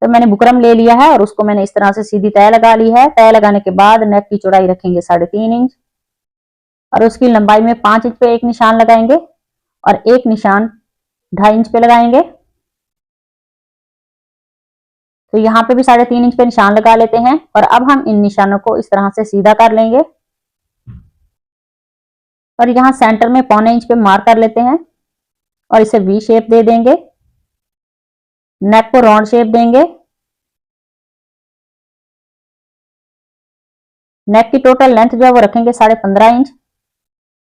तो मैंने बुकरम ले लिया है और उसको मैंने इस तरह से सीधी तय लगा ली है। तय लगाने के बाद नेक की चौड़ाई रखेंगे 3.5 इंच और उसकी लंबाई में 5 इंच पे एक निशान लगाएंगे और एक निशान 2.5 इंच पे लगाएंगे। तो यहाँ पे भी 3.5 इंच पे निशान लगा लेते हैं और अब हम इन निशानों को इस तरह से सीधा कर लेंगे और यहाँ सेंटर में 1.25 इंच पे मार्क कर लेते हैं और इसे वी शेप दे देंगे। नेक को राउंड शेप देंगे। नेक की टोटल लेंथ जो है वो रखेंगे 15.5 इंच।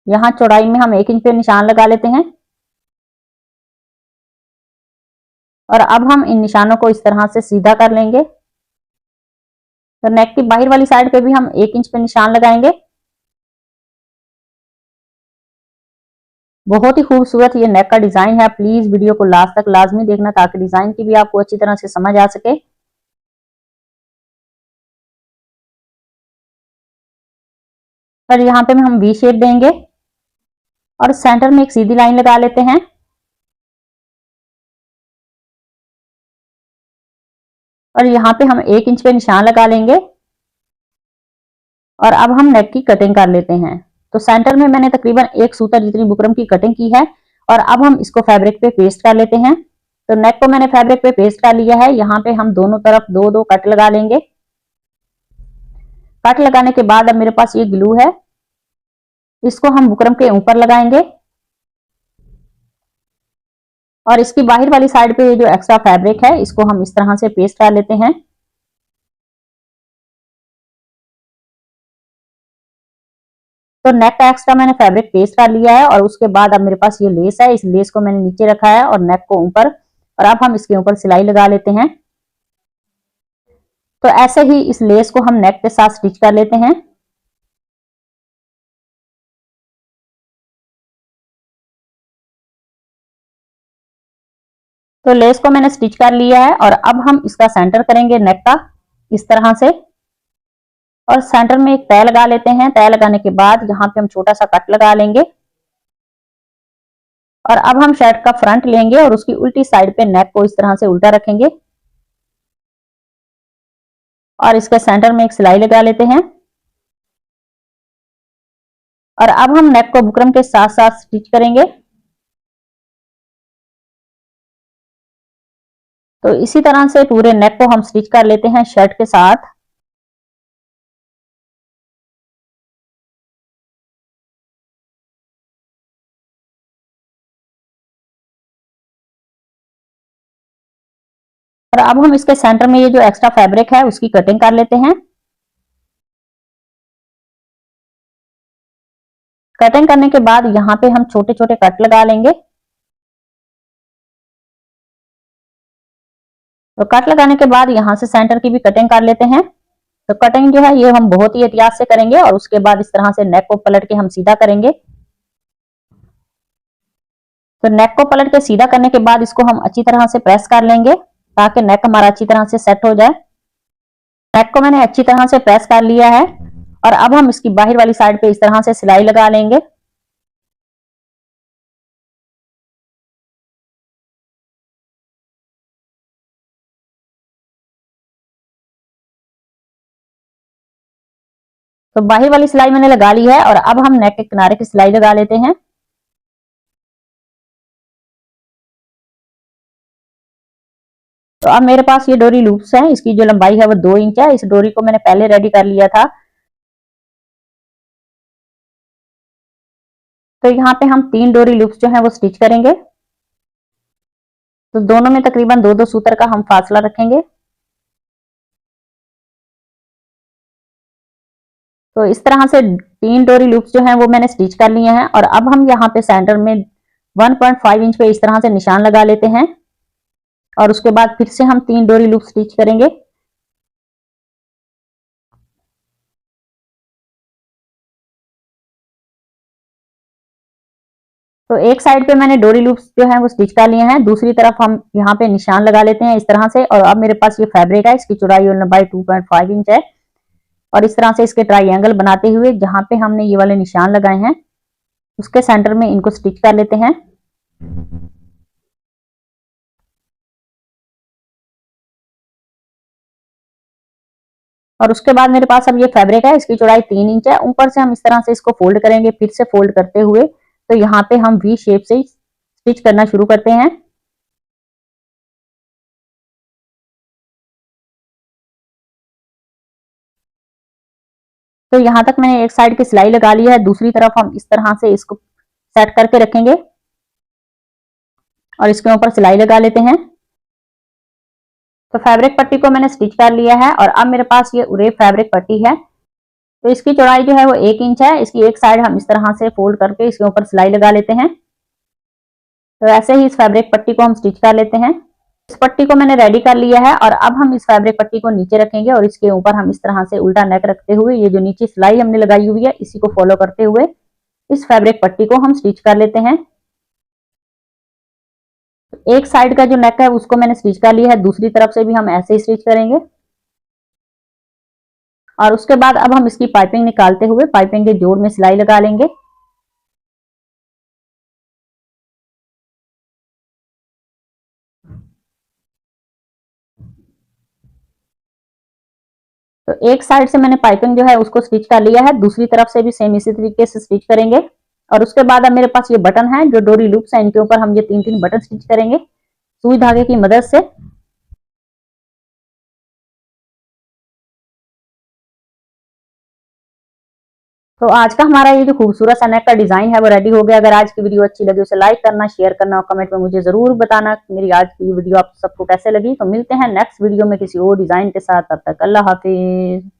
यहाँ चौड़ाई में हम 1 इंच पे निशान लगा लेते हैं और अब हम इन निशानों को इस तरह से सीधा कर लेंगे। तो नेक की बाहर वाली साइड पे भी हम 1 इंच पे निशान लगाएंगे। बहुत ही खूबसूरत ये नेक का डिजाइन है। प्लीज वीडियो को लास्ट तक लाजमी देखना ताकि डिजाइन की भी आपको अच्छी तरह से समझ आ सके। और यहाँ पे हम वी शेप देंगे और सेंटर में एक सीधी लाइन लगा लेते हैं और यहाँ पे हम 1 इंच पे निशान लगा लेंगे और अब हम नेक की कटिंग कर लेते हैं। तो सेंटर में मैंने तकरीबन 1 सूतर जितनी बुकरम की कटिंग की है और अब हम इसको फैब्रिक पे पेस्ट कर लेते हैं। तो नेक को मैंने फैब्रिक पे पेस्ट कर लिया है। यहाँ पे हम दोनों तरफ 2-2 कट लगा लेंगे। कट लगाने के बाद अब मेरे पास ये ग्लू है, इसको हम बुकरम के ऊपर लगाएंगे और इसकी बाहर वाली साइड पे जो एक्स्ट्रा फैब्रिक है इसको हम इस तरह से पेस्ट कर लेते हैं। तो नेक का एक्स्ट्रा मैंने फैब्रिक पेस्ट कर लिया है और उसके बाद अब मेरे पास ये लेस है, इस लेस को मैंने नीचे रखा है और नेक को ऊपर और अब हम इसके ऊपर सिलाई लगा लेते हैं। तो ऐसे ही इस लेस को हम नेक के साथ स्टिच कर लेते हैं। तो लेस को मैंने स्टिच कर लिया है और अब हम इसका सेंटर करेंगे नेक का इस तरह से और सेंटर में एक तय लगा लेते हैं। तय लगाने के बाद यहाँ पे हम छोटा सा कट लगा लेंगे और अब हम शर्ट का फ्रंट लेंगे और उसकी उल्टी साइड पे नेक को इस तरह से उल्टा रखेंगे और इसके सेंटर में एक सिलाई लगा लेते हैं और अब हम नेक को बुकरम के साथ साथ स्टिच करेंगे। तो इसी तरह से पूरे नेक को हम स्टिच कर लेते हैं शर्ट के साथ। और अब हम इसके सेंटर में ये जो एक्स्ट्रा फैब्रिक है उसकी कटिंग कर लेते हैं। कटिंग करने के बाद यहाँ पे हम छोटे छोटे कट लगा लेंगे। तो कट लगाने के बाद यहाँ से सेंटर की भी कटिंग कर लेते हैं। तो कटिंग जो है ये हम बहुत ही एहतियात से करेंगे और उसके बाद इस तरह से नेक को पलट के हम सीधा करेंगे। तो नेक को पलट के सीधा करने के बाद इसको हम अच्छी तरह से प्रेस कर लेंगे ताकि नेक हमारा अच्छी तरह से सेट हो जाए। नेक को मैंने अच्छी तरह से प्रेस कर लिया है और अब हम इसकी बाहर वाली साइड पे इस तरह से सिलाई लगा लेंगे। तो बाहर वाली सिलाई मैंने लगा ली है और अब हम नेक के किनारे की सिलाई लगा लेते हैं। तो अब मेरे पास ये डोरी लूप्स हैं, इसकी जो लंबाई है वो 2 इंच है। इस डोरी को मैंने पहले रेडी कर लिया था। तो यहाँ पे हम 3 डोरी लूप्स जो है वो स्टिच करेंगे। तो दोनों में तकरीबन 2-2 सूत्र का हम फासला रखेंगे। तो इस तरह से 3 डोरी लूप्स जो हैं वो मैंने स्टिच कर लिए हैं और अब हम यहाँ पे सेंटर में 1.5 इंच पे इस तरह से निशान लगा लेते हैं और उसके बाद फिर से हम 3 डोरी लूप स्टिच करेंगे। तो एक साइड पे मैंने डोरी लूप्स जो है वो स्टिच कर लिए हैं, दूसरी तरफ हम यहाँ पे निशान लगा लेते हैं इस तरह से। और अब मेरे पास ये फैब्रिक है, इसकी चौड़ाई और लंबाई 2.5 इंच है और इस तरह से इसके ट्राइंगल बनाते हुए जहां पे हमने ये वाले निशान लगाए हैं उसके सेंटर में इनको स्टिच कर लेते हैं। और उसके बाद मेरे पास अब ये फैब्रिक है, इसकी चौड़ाई 3 इंच है। ऊपर से हम इस तरह से इसको फोल्ड करेंगे, फिर से फोल्ड करते हुए, तो यहाँ पे हम वी शेप से स्टिच करना शुरू करते हैं। तो यहाँ तक मैंने एक साइड की सिलाई लगा ली है, दूसरी तरफ हम इस तरह से इसको सेट करके रखेंगे और इसके ऊपर सिलाई लगा लेते हैं। तो फैब्रिक पट्टी को मैंने स्टिच कर लिया है और अब मेरे पास ये उरे फैब्रिक पट्टी है। तो इसकी चौड़ाई जो है वो 1 इंच है। इसकी एक साइड हम इस तरह से फोल्ड करके इसके ऊपर सिलाई लगा लेते हैं। तो ऐसे ही इस फैब्रिक पट्टी को हम स्टिच कर लेते हैं। इस पट्टी को मैंने रेडी कर लिया है और अब हम इस फैब्रिक पट्टी को नीचे रखेंगे और इसके ऊपर हम इस तरह से उल्टा नेक रखते हुए ये जो नीचे सिलाई हमने लगाई हुई है इसी को फॉलो करते हुए इस फैब्रिक पट्टी को हम स्टिच कर लेते हैं। एक साइड का जो नेक है उसको मैंने स्टिच कर लिया है, दूसरी तरफ से भी हम ऐसे ही स्टिच करेंगे। और उसके बाद अब हम इसकी पाइपिंग निकालते हुए पाइपिंग के जोड़ में सिलाई लगा लेंगे। तो एक साइड से मैंने पाइपिंग जो है उसको स्टिच कर लिया है, दूसरी तरफ से भी सेम इसी तरीके से स्टिच करेंगे। और उसके बाद अब मेरे पास ये बटन है जो डोरी लूप्स है, इनके ऊपर हम ये 3-3 बटन स्टिच करेंगे सुई धागे की मदद से। तो आज का हमारा ये जो खूबसूरत सा नेक का डिजाइन है वो रेडी हो गया। अगर आज की वीडियो अच्छी लगी उसे लाइक करना, शेयर करना और कमेंट में मुझे जरूर बताना मेरी आज की वीडियो आप सबको कैसे लगी। तो मिलते हैं नेक्स्ट वीडियो में किसी और डिजाइन के साथ, तब तक अल्लाह हाफिज।